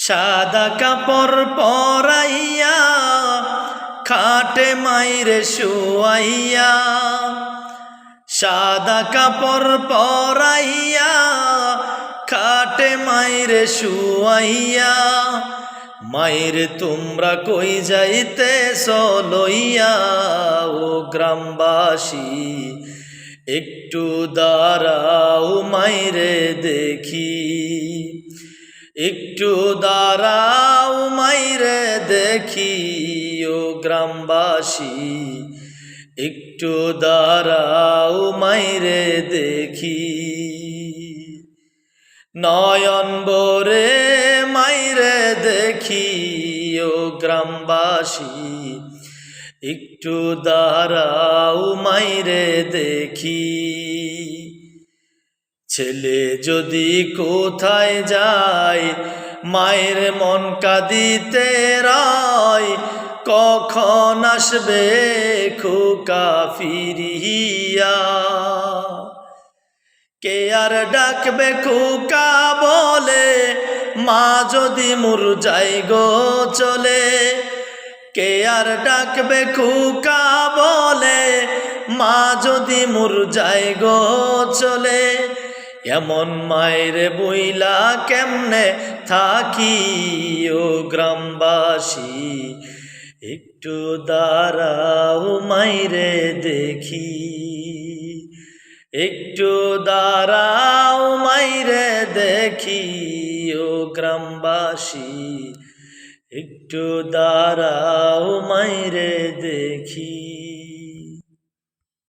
সাদা কাপড় পরাইয়া খাটে মাইরে শুয়াইয়া, সাদা কাপড় পরাইয়া খাটে মাইরে শুয়াইয়া, মাইরে তোমরা কই যাইতেছ লইয়া ও গ্রামবাসী, একটু দাঁড়াও মাইরে দেখি, একটু দাঁড়াও মাইরে দেখি ও গ্রামবাসী, একটু দাঁড়াও মাইরে দেখি। নয়ন ভরে মাইরে দেখি ও গ্রামবাসী, একটু দাঁড়াও মাইরে দেখি। ছেলে যদি কোথায় যায় মায়ের মন কাঁদিতে রয়, কখন আসবে খোকা ফিরিয়া, কে আর ডাকবে খোকা বলে মা যদি মুরঝাই গো চলে, কে আর ডাকবে খোকা বলে মা যদি মুরঝাই গো চলে। এমন মায়ের বইলা কেমনে থাকি ও গ্রামবাসী, একটু দাঁড়াও মাইরে দেখি, একটু দাঁড়াও মাইরে দেখি ও গ্রামবাসী, একটু দাঁড়াও মাইরে দেখি।